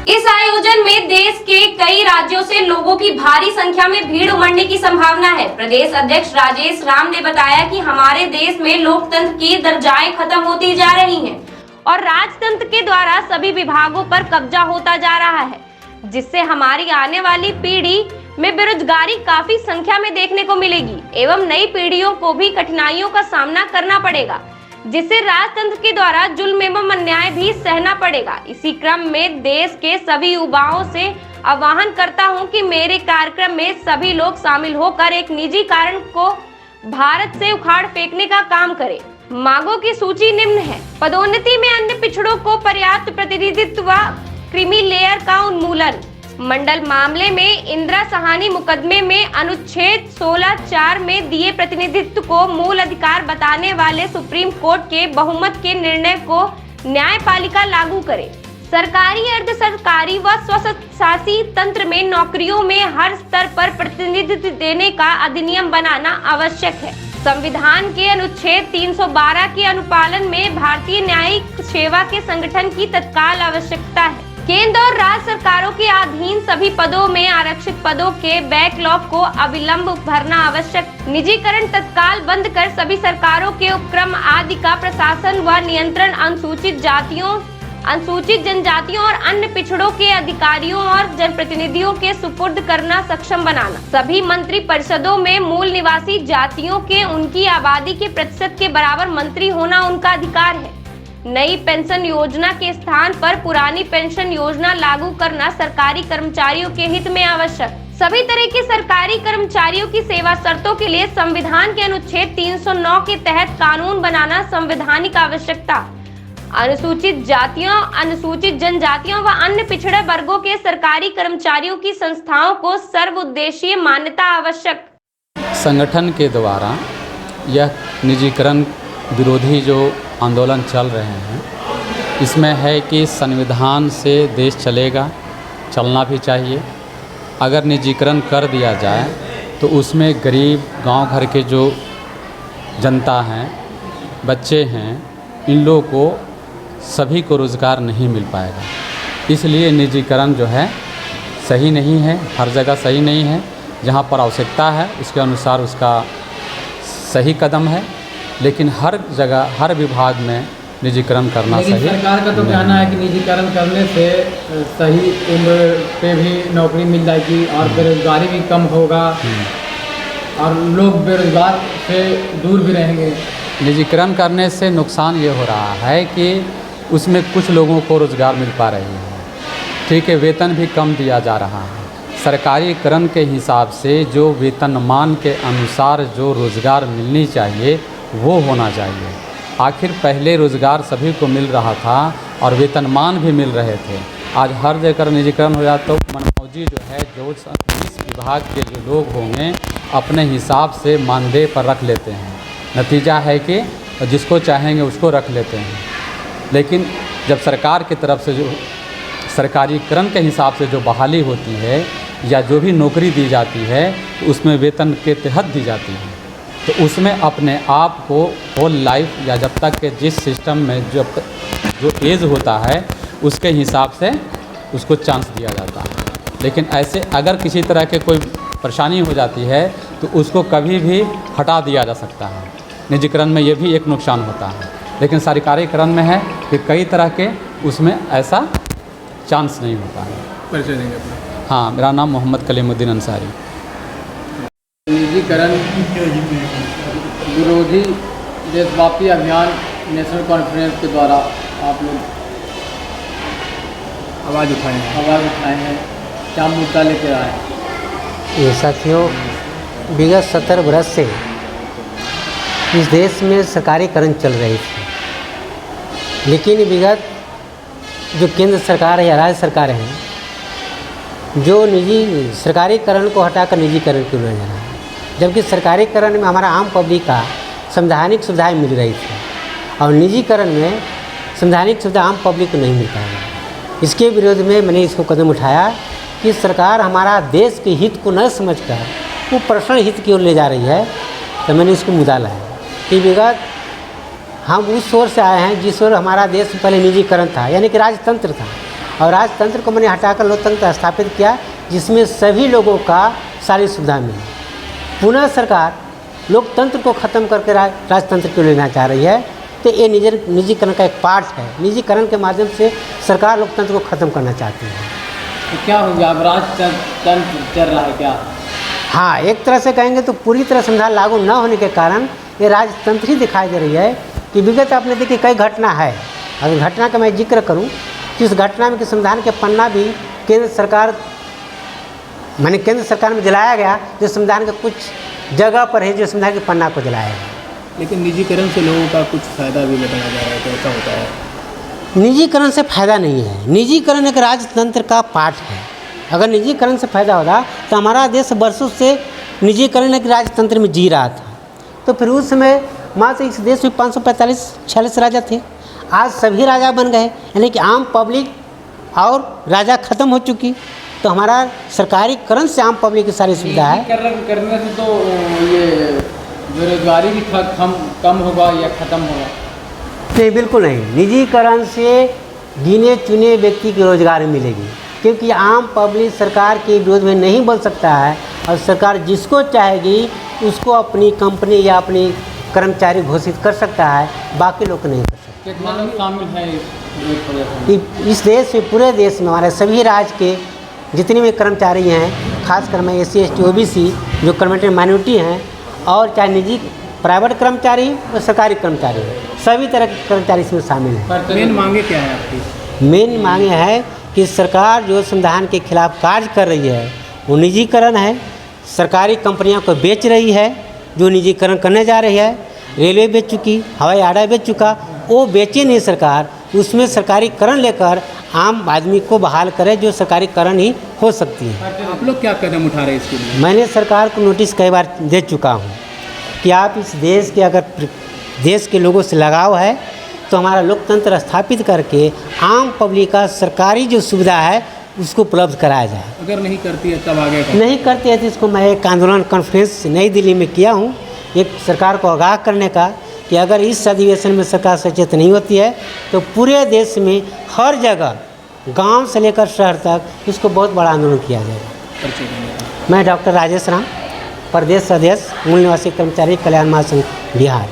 इस आयोजन में देश के कई राज्यों से लोगों की भारी संख्या में भीड़ उमड़ने की संभावना है। प्रदेश अध्यक्ष राजेश राम ने बताया कि हमारे देश में लोकतंत्र की दर्जाएं खत्म होती जा रही हैं और राजतंत्र के द्वारा सभी विभागों पर कब्जा होता जा रहा है, जिससे हमारी आने वाली पीढ़ी में बेरोजगारी काफी संख्या में देखने को मिलेगी एवं नई पीढ़ियों को भी कठिनाइयों का सामना करना पड़ेगा, जिससे राजतंत्र के द्वारा जुल्म एवं अन्याय भी सहना पड़ेगा। इसी क्रम में देश के सभी युवाओं से आह्वान करता हूं कि मेरे कार्यक्रम में सभी लोग शामिल होकर एक निजी कारण को भारत से उखाड़ फेंकने का काम करें। मांगों की सूची निम्न है: पदोन्नति में अन्य पिछड़ों को पर्याप्त प्रतिनिधित्व, क्रीमी लेयर का उन्मूलन, मंडल मामले में इंदिरा साहनी मुकदमे में अनुच्छेद 16(4) में दिए प्रतिनिधित्व को मूल अधिकार बताने वाले सुप्रीम कोर्ट के बहुमत के निर्णय को न्यायपालिका लागू करे। सरकारी, अर्ध सरकारी व स्वशासी तंत्र में नौकरियों में हर स्तर पर प्रतिनिधित्व देने का अधिनियम बनाना आवश्यक है। संविधान के अनुच्छेद 312 के अनुपालन में भारतीय न्यायिक सेवा के संगठन की तत्काल आवश्यकता है। केंद्र और राज्य सरकारों के अधीन सभी पदों में आरक्षित पदों के बैकलॉग को अविलंब भरना आवश्यक। निजीकरण तत्काल बंद कर सभी सरकारों के उपक्रम आदि का प्रशासन व नियंत्रण अनुसूचित जातियों, अनुसूचित जनजातियों और अन्य पिछड़ों के अधिकारियों और जनप्रतिनिधियों के सुपुर्द करना सक्षम बनाना। सभी मंत्री परिषदों में मूल निवासी जातियों के उनकी आबादी के प्रतिशत के बराबर मंत्री होना उनका अधिकार है। नई पेंशन योजना के स्थान पर पुरानी पेंशन योजना लागू करना सरकारी कर्मचारियों के हित में आवश्यक। सभी तरह के सरकारी कर्मचारियों की सेवा शर्तों के लिए संविधान के अनुच्छेद 309 के तहत कानून बनाना संवैधानिक आवश्यकता। अनुसूचित जातियों, अनुसूचित जनजातियों व अन्य पिछड़े वर्गों के सरकारी कर्मचारियों की संस्थाओं को सर्वउद्देशीय मान्यता आवश्यक। संगठन के द्वारा यह निजीकरण विरोधी जो आंदोलन चल रहे हैं, इसमें है कि संविधान से देश चलेगा, चलना भी चाहिए। अगर निजीकरण कर दिया जाए तो उसमें गरीब गांव घर के जो जनता हैं, बच्चे हैं, इन लोगों को सभी को रोज़गार नहीं मिल पाएगा। इसलिए निजीकरण जो है सही नहीं है, हर जगह सही नहीं है। जहां पर आवश्यकता है उसके अनुसार उसका सही कदम है, लेकिन हर जगह हर विभाग में निजीकरण करना सही। सरकार का तो कहना है कि निजीकरण करने से सही उम्र पे भी नौकरी मिल जाएगी और बेरोजगारी भी कम होगा और लोग बेरोजगार से दूर भी रहेंगे। निजीकरण करने से नुकसान ये हो रहा है कि उसमें कुछ लोगों को रोज़गार मिल पा रही है, ठीक है, वेतन भी कम दिया जा रहा है। सरकारीकरण के हिसाब से जो वेतनमान के अनुसार जो रोज़गार मिलनी चाहिए वो होना चाहिए। आखिर पहले रोज़गार सभी को मिल रहा था और वेतनमान भी मिल रहे थे। आज हर जगह निजीकरण हो जाए तो मनमौजी जो है, जो इस विभाग के जो लोग होंगे अपने हिसाब से मानदेय पर रख लेते हैं। नतीजा है कि जिसको चाहेंगे उसको रख लेते हैं। लेकिन जब सरकार की तरफ से जो सरकारीकरण के हिसाब से जो बहाली होती है या जो भी नौकरी दी जाती है तो उसमें वेतन के तहत दी जाती है, तो उसमें अपने आप को होल लाइफ या जब तक के जिस सिस्टम में जो एज होता है उसके हिसाब से उसको चांस दिया जाता है। लेकिन ऐसे अगर किसी तरह के कोई परेशानी हो जाती है तो उसको कभी भी हटा दिया जा सकता है। निजीकरण में ये भी एक नुकसान होता है, लेकिन सरकारीकरण में है कि कई तरह के उसमें ऐसा चांस नहीं होता है। परिचय देंगे अपना? हाँ, मेरा नाम मोहम्मद कलीमुद्दीन अंसारी। निजीकरण विरोधी देशव्यापी अभियान नेशनल कॉन्फ्रेंस के द्वारा आप लोग आवाज़ उठाए हैं, क्या मुद्दा लेकर आए? ये साथियों, विगत 70 वर्ष से इस देश में सरकारीकरण चल रही थी, लेकिन विगत जो केंद्र सरकार है या राज्य सरकार है, जो निजी सरकारीकरण को हटाकर निजीकरण की ओर जा रहा है, जबकि सरकारीकरण में हमारा आम पब्लिक का संवैधानिक सुविधाएं मिल रही थी और निजीकरण में संवैधानिक सुविधा आम पब्लिक को नहीं मिल पाएगा। इसके विरोध में मैंने इसको कदम उठाया कि सरकार हमारा देश के हित को न समझकर वो पर्सनल हित की ओर ले जा रही है, तो मैंने इसको मुद्दा लाया कि विगत हम उस ओर से आए हैं जिस ओर हमारा देश पहले निजीकरण था, यानी कि राजतंत्र था, और राजतंत्र को मैंने हटाकर लोकतंत्र स्थापित किया, जिसमें सभी लोगों का सारी सुविधा मिली। पुनः सरकार लोकतंत्र को ख़त्म करके राजतंत्र को लेना चाह रही है, तो ये निजीकरण का एक पार्ट है। निजीकरण के माध्यम से सरकार लोकतंत्र को ख़त्म करना चाहती है। तो क्या हो गया, अब राजतंत्र चल रहा है क्या? हाँ, एक तरह से कहेंगे तो पूरी तरह संविधान लागू न होने के कारण ये राजतंत्र ही दिखाई दे रही है। कि विगत आपने देखी कई घटना है, अगर घटना का मैं जिक्र करूं कि उस घटना में कि संविधान के पन्ना भी केंद्र सरकार में जलाया गया, जो संविधान के कुछ जगह पर है जो संविधान के पन्ना को जलाया गया। लेकिन निजीकरण से लोगों का कुछ फ़ायदा भी बताया जा रहा है, तो ऐसा होता है? निजीकरण से फ़ायदा नहीं है। निजीकरण एक राजतंत्र का पार्ट है। अगर निजीकरण से फ़ायदा होता तो हमारा देश वर्षों से निजीकरण एक राजतंत्र में जी रहा था। तो फिर उस समय मात्र इस देश में 545-46 राजा थे, आज सभी राजा बन गए, यानी कि आम पब्लिक और राजा ख़त्म हो चुकी। तो हमारा सरकारीकरण से आम पब्लिक की सारी सुविधा है। करने से तो ये बेरोजगारी भी कम होगा या ख़त्म होगा? नहीं, बिल्कुल नहीं। निजीकरण से गिने चुने व्यक्ति की रोजगार मिलेगी, क्योंकि आम पब्लिक सरकार के विरोध में नहीं बोल सकता है, और सरकार जिसको चाहेगी उसको अपनी कंपनी या अपनी कर्मचारी घोषित कर सकता है, बाकी लोग नहीं कर सकते। कितना लोग शामिल है इस देश में, पूरे देश में हमारे सभी राज्य के जितने भी कर्मचारी हैं, खासकर मैं SC ST OBC जो कम्युनिटी माइनॉरिटी हैं, और चाहे निजी प्राइवेट कर्मचारी और सरकारी कर्मचारी, सभी तरह के कर्मचारी इसमें शामिल हैं। मेन मांगे क्या है आपकी? मेन मांगे है कि सरकार जो संविधान के खिलाफ कार्य कर रही है वो निजीकरण है। सरकारी कंपनियों को बेच रही है, जो निजीकरण करने जा रही है। रेलवे बेच चुकी, हवाई अड्डा बेच चुका, वो बेचे नहीं सरकार, उसमें सरकारीकरण लेकर आम आदमी को बहाल करे, जो सरकारीकरण ही हो सकती है। आप लोग क्या कदम उठा रहे हैं इसके लिए? मैंने सरकार को नोटिस कई बार दे चुका हूँ कि आप इस देश के, अगर देश के लोगों से लगाव है तो हमारा लोकतंत्र स्थापित करके आम पब्लिक का सरकारी जो सुविधा है उसको उपलब्ध कराया जाए। अगर नहीं करती है तब आगे नहीं करती है तो इसको मैं एक आंदोलन कॉन्फ्रेंस नई दिल्ली में किया हूँ, एक सरकार को आगाह करने का कि अगर इस अधिवेशन में सरकार सचेत नहीं होती है तो पूरे देश में हर जगह, गांव से लेकर शहर तक इसको बहुत बड़ा आंदोलन किया जाएगा। मैं डॉक्टर राजेश राम, प्रदेश अध्यक्ष मूल निवासी कर्मचारी कल्याण महासंघ बिहार।